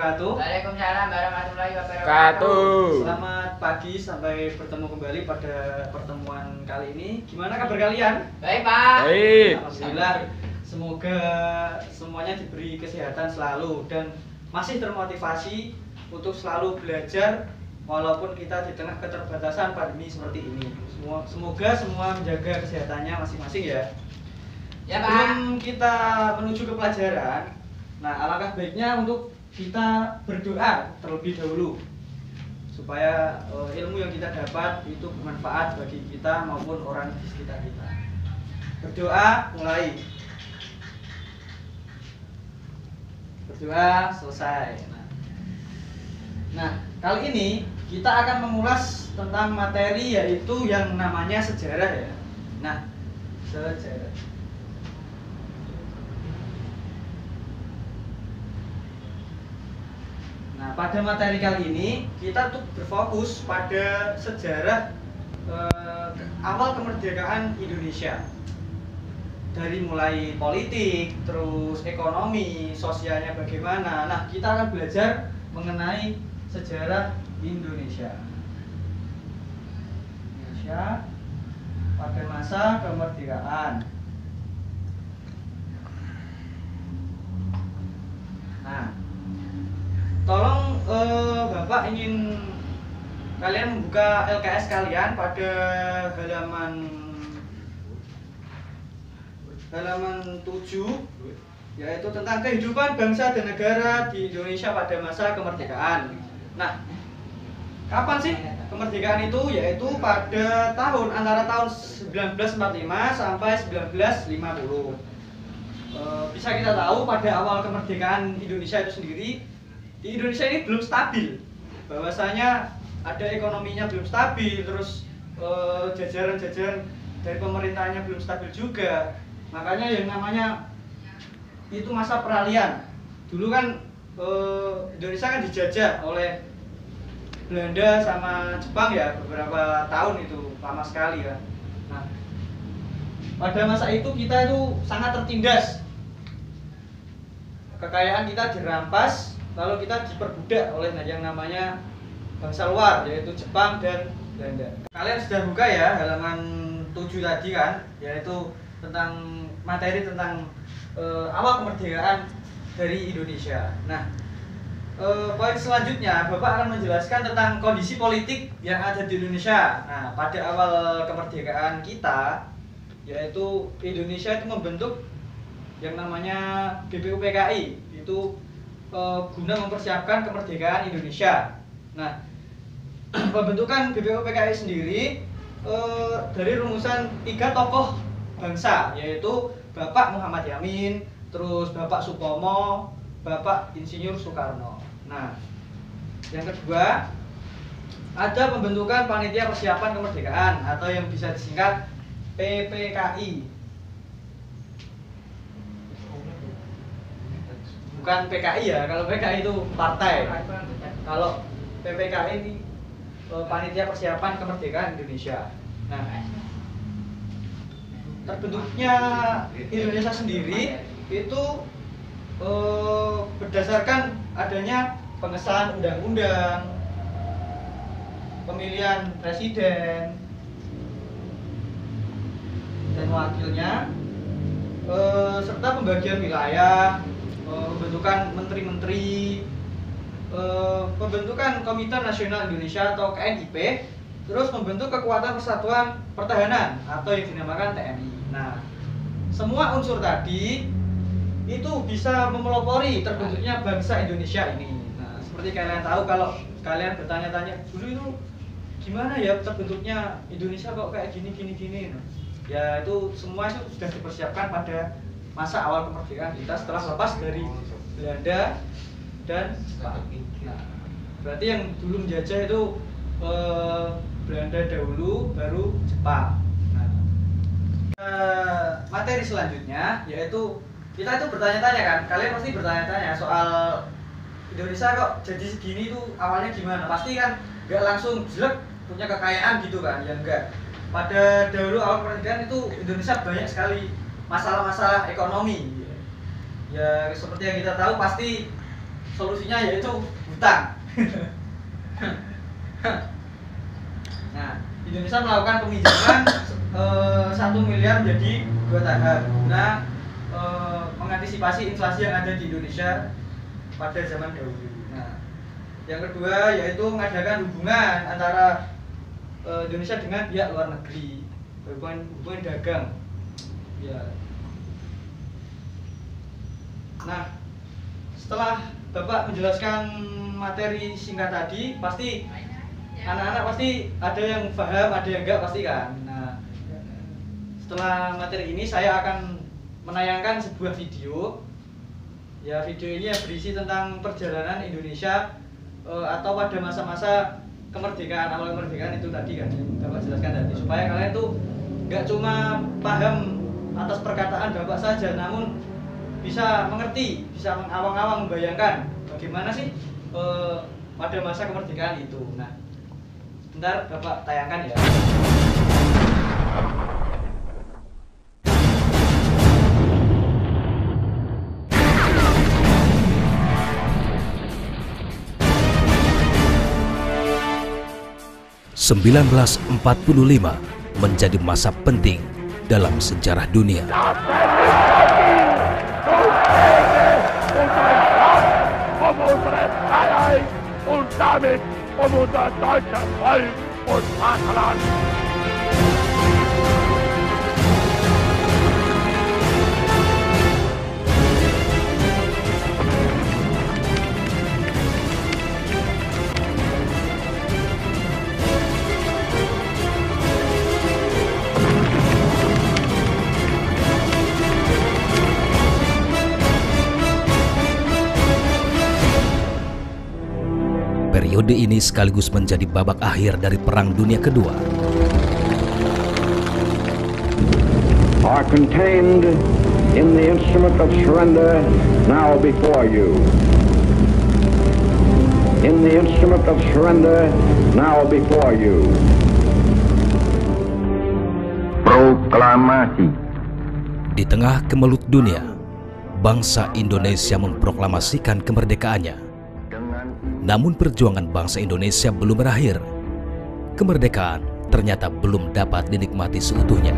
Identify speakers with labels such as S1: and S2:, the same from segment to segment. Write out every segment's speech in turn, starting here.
S1: wabarakatuh.
S2: Waalaikumsalam warahmatullahi wabarakatuh.
S1: Selamat pagi, sampai bertemu kembali pada pertemuan kali ini. Gimana kabar kalian?
S2: Baik, Pak.
S3: Baik.
S1: Alhamdulillah. Semoga semuanya diberi kesehatan selalu dan masih termotivasi untuk selalu belajar walaupun kita di tengah keterbatasan pandemi seperti ini. Semoga semua menjaga kesehatannya masing-masing ya.
S2: Ya, Pak.
S1: Sebelum kita menuju ke pelajaran, nah alangkah baiknya untuk kita berdoa terlebih dahulu supaya ilmu yang kita dapat itu bermanfaat bagi kita maupun orang di sekitar kita. Berdoa mulai. Berdoa selesai. Nah, kali ini kita akan mengulas tentang materi yaitu yang namanya sejarah ya. Nah, sejarah. Nah, pada materi kali ini kita tuh berfokus pada sejarah awal kemerdekaan Indonesia. Dari mulai politik, terus ekonomi, sosialnya bagaimana. Nah, kita akan belajar mengenai sejarah Indonesia. Indonesia pada masa kemerdekaan. Nah, tolong Bapak ingin kalian membuka LKS kalian pada halaman 7, yaitu tentang kehidupan bangsa dan negara di Indonesia pada masa kemerdekaan. Nah, kapan sih kemerdekaan itu? Yaitu pada antara tahun 1945 sampai 1950. Bisa kita tahu pada awal kemerdekaan Indonesia itu sendiri, di Indonesia ini belum stabil, bahwasanya ada ekonominya belum stabil, terus jajaran-jajaran dari pemerintahnya belum stabil juga. Makanya yang namanya itu masa peralihan. Dulu kan Indonesia kan dijajah oleh Belanda sama Jepang ya, beberapa tahun itu, lama sekali kan. Nah, pada masa itu kita itu sangat tertindas, kekayaan kita dirampas, lalu kita diperbudak oleh yang namanya bangsa luar, yaitu Jepang dan Belanda. Kalian sudah buka ya halaman 7 tadi kan, yaitu tentang materi tentang awal kemerdekaan dari Indonesia. Nah, poin selanjutnya Bapak akan menjelaskan tentang kondisi politik yang ada di Indonesia. Nah, pada awal kemerdekaan kita, yaitu Indonesia itu membentuk yang namanya BPUPKI, itu guna mempersiapkan kemerdekaan Indonesia. Nah, pembentukan BPUPKI sendiri dari rumusan 3 tokoh bangsa, yaitu Bapak Muhammad Yamin, terus Bapak Supomo, Bapak Insinyur Soekarno. Nah, yang kedua ada pembentukan Panitia Persiapan Kemerdekaan atau yang bisa disingkat PPKI. Bukan PKI ya, kalau PKI itu partai. Kalau PPKI ini Panitia Persiapan Kemerdekaan Indonesia. Nah, terbentuknya Indonesia sendiri itu berdasarkan adanya pengesahan undang-undang, pemilihan presiden dan wakilnya, serta pembagian wilayah, pembentukan menteri-menteri, pembentukan Komite Nasional Indonesia atau KNIP, terus membentuk Kekuatan Persatuan Pertahanan atau yang dinamakan TNI. Nah, semua unsur tadi itu bisa memelopori terbentuknya bangsa Indonesia ini. Nah, seperti kalian tahu, kalau kalian bertanya-tanya dulu itu gimana ya terbentuknya Indonesia kok kayak gini. Nah, ya itu semua itu sudah dipersiapkan pada masa awal kemerdekaan kita setelah lepas dari Belanda dan Jepang. Nah, berarti yang dulu menjajah itu Belanda dahulu, baru Jepang. Nah, materi selanjutnya yaitu kita itu bertanya-tanya kan, kalian pasti bertanya-tanya soal Indonesia kok jadi segini tuh awalnya gimana? Pasti kan nggak langsung jelek punya kekayaan gitu kan, ya enggak. Pada dahulu awal kemerdekaan itu Indonesia banyak sekali masalah-masalah ekonomi. Ya seperti yang kita tahu pasti solusinya yaitu hutang. Nah, Indonesia melakukan peminjaman 1 miliar menjadi 2 tahap. Nah, mengantisipasi inflasi yang ada di Indonesia pada zaman dahulu. Nah, yang kedua yaitu mengadakan hubungan antara Indonesia dengan pihak luar negeri, hubungan dagang. Ya. Nah, setelah Bapak menjelaskan materi singkat tadi, pasti anak-anak pasti ada yang paham, ada yang enggak pasti kan. Nah, setelah materi ini saya akan menayangkan sebuah video. Ya, video ini berisi tentang perjalanan Indonesia atau pada masa-masa kemerdekaan, awal kemerdekaan itu tadi kan yang Bapak jelaskan tadi, supaya kalian tuh nggak cuma paham atas perkataan Bapak saja, namun bisa mengerti, bisa mengawang-awang membayangkan bagaimana sih pada masa kemerdekaan itu. Nah, sebentar Bapak tayangkan ya.
S3: (1945) menjadi masa penting dalam sejarah dunia. Periode ini sekaligus menjadi babak akhir dari Perang Dunia Kedua.
S4: Are contained in the instrument of surrender now before you. In the instrument of surrender now before you. Proklamasi.
S3: Di tengah kemelut dunia, bangsa Indonesia memproklamasikan kemerdekaannya. Namun perjuangan bangsa Indonesia belum berakhir. Kemerdekaan ternyata belum dapat dinikmati seutuhnya.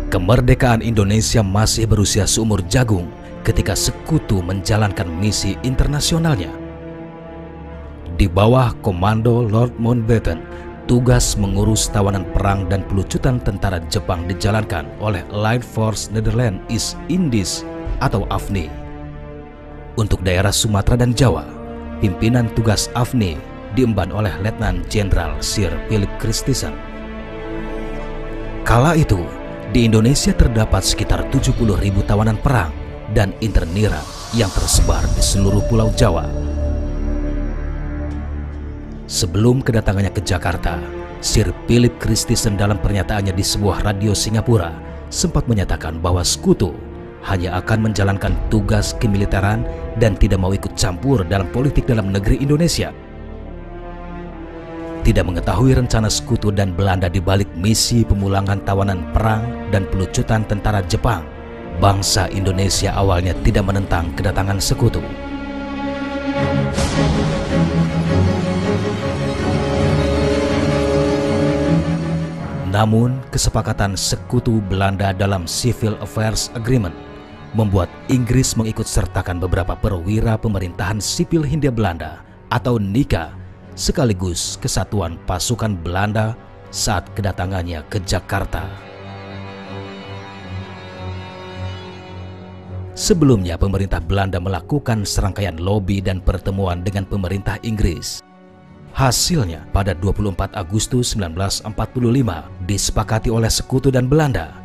S3: Kemerdekaan Indonesia masih berusia seumur jagung ketika Sekutu menjalankan misi internasionalnya. Di bawah komando Lord Mountbatten, tugas mengurus tawanan perang dan pelucutan tentara Jepang dijalankan oleh Allied Force Netherlands East Indies atau AFNI. Untuk daerah Sumatera dan Jawa, pimpinan tugas AFNI diemban oleh Letnan Jenderal Sir Philip Christison. Kala itu, di Indonesia terdapat sekitar 70.000 tawanan perang dan internira yang tersebar di seluruh Pulau Jawa. Sebelum kedatangannya ke Jakarta, Sir Philip Christison dalam pernyataannya di sebuah radio Singapura sempat menyatakan bahwa Sekutu hanya akan menjalankan tugas kemiliteran dan tidak mau ikut campur dalam politik dalam negeri Indonesia. Tidak mengetahui rencana Sekutu dan Belanda di balik misi pemulangan tawanan perang dan pelucutan tentara Jepang, bangsa Indonesia awalnya tidak menentang kedatangan Sekutu. Namun, kesepakatan Sekutu Belanda dalam Civil Affairs Agreement membuat Inggris mengikut sertakan beberapa perwira pemerintahan sipil Hindia Belanda atau NIKA sekaligus kesatuan pasukan Belanda saat kedatangannya ke Jakarta. Sebelumnya, pemerintah Belanda melakukan serangkaian lobi dan pertemuan dengan pemerintah Inggris. Hasilnya, pada 24 Agustus 1945 disepakati oleh Sekutu dan Belanda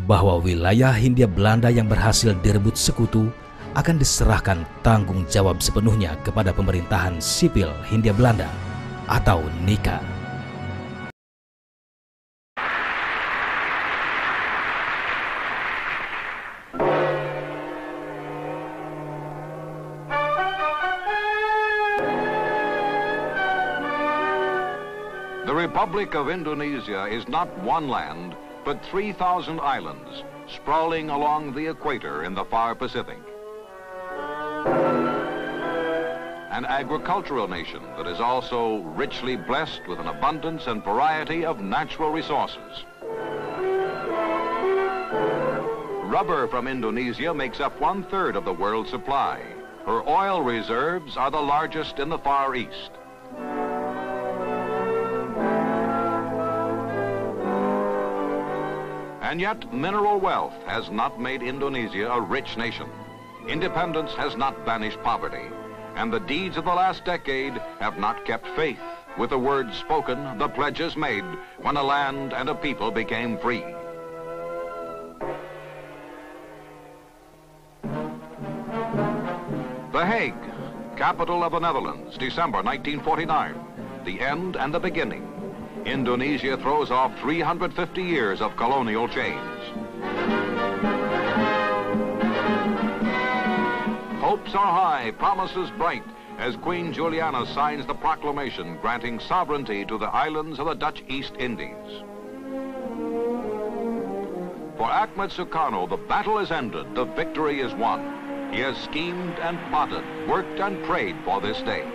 S3: bahwa wilayah Hindia Belanda yang berhasil direbut Sekutu akan diserahkan tanggung jawab sepenuhnya kepada pemerintahan sipil Hindia Belanda atau NICA.
S5: The Republic of Indonesia is not one land, but 3,000 islands sprawling along the equator in the far Pacific. An agricultural nation that is also richly blessed with an abundance and variety of natural resources. Rubber from Indonesia makes up 1/3 of the world's supply. Her oil reserves are the largest in the Far East. And yet, mineral wealth has not made Indonesia a rich nation. Independence has not banished poverty, and the deeds of the last decade have not kept faith with the words spoken, the pledges made, when a land and a people became free. The Hague, capital of the Netherlands, December 1949, the end and the beginning. Indonesia throws off 350 years of colonial chains. Hopes are high, promises bright, as Queen Juliana signs the proclamation granting sovereignty to the islands of the Dutch East Indies. For Ahmed Sukarno, the battle is ended, the victory is won. He has schemed and plotted, worked and prayed for this day.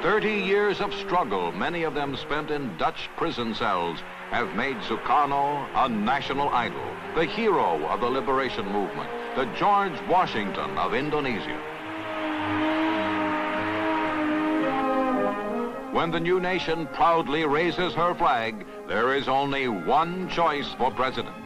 S5: 30 years of struggle, many of them spent in Dutch prison cells, have made Sukarno a national idol, the hero of the liberation movement, the George Washington of Indonesia. When the new nation proudly raises her flag, there is only one choice for president.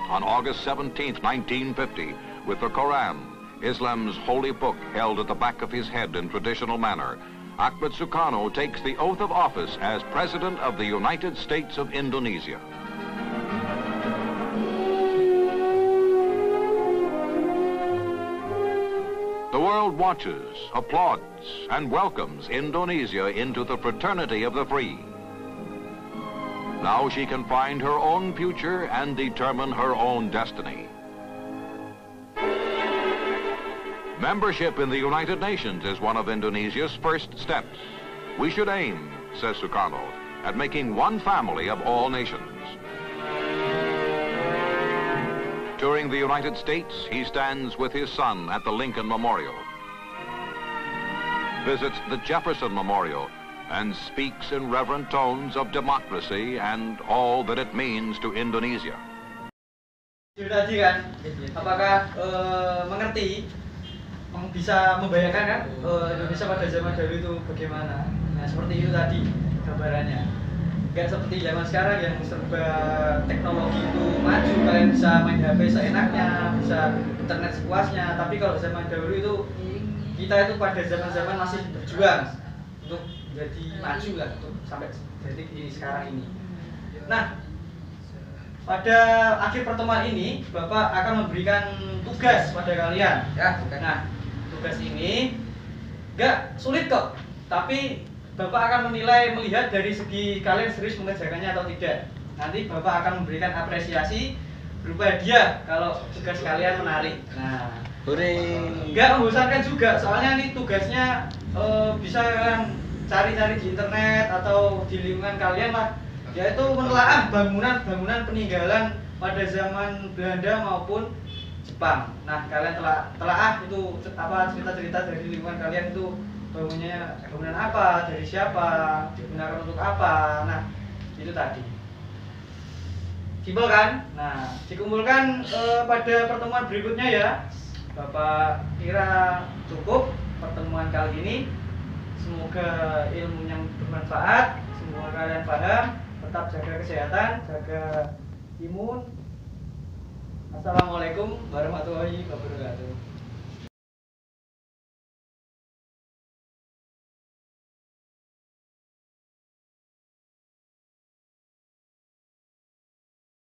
S5: On August 17, 1950, with the Quran, Islam's holy book, held at the back of his head in traditional manner, Ahmed Sukarno takes the oath of office as President of the United States of Indonesia. The world watches, applauds, and welcomes Indonesia into the fraternity of the free. Now she can find her own future and determine her own destiny. Membership in the United Nations is one of Indonesia's first steps. We should aim, says Sukarno, at making one family of all nations. Touring the United States, he stands with his son at the Lincoln Memorial, visits the Jefferson Memorial, and speaks in reverent tones of democracy and all that it means to Indonesia.
S1: Tadi kan, apakah mengerti? Bisa membayangkan kan Indonesia pada zaman dahulu itu bagaimana? Nah seperti itu tadi gambarannya. Nggak seperti zaman sekarang yang serba teknologi itu maju, kalian bisa main HP seenaknya, bisa internet sepuasnya. Tapi kalau zaman dahulu itu kita itu pada zaman-zaman masih berjuang untuk jadi maju lah, untuk sampai detik ini sekarang ini. Nah pada akhir pertemuan ini Bapak akan memberikan tugas pada kalian. Ya, nah tugas ini nggak sulit kok, tapi Bapak akan menilai melihat dari segi kalian serius mengerjakannya atau tidak. Nanti Bapak akan memberikan apresiasi berupa hadiah kalau tugas kalian menarik. Nah, nggak membosankan juga, soalnya ini tugasnya bisa kalian cari-cari di internet atau di lingkungan kalian lah, yaitu menelaah bangunan-bangunan peninggalan pada zaman Belanda maupun Jepang. Nah, kalian telaah itu apa cerita-cerita dari lingkungan kalian itu bangunan apa, dari siapa, digunakan untuk apa. Nah, itu tadi. Simpel kan? Nah, dikumpulkan pada pertemuan berikutnya ya. Bapak kira cukup pertemuan kali ini. Semoga ilmu yang bermanfaat, semoga kalian paham. Tetap jaga kesehatan, jaga imun. Assalamualaikum warahmatullahi wabarakatuh.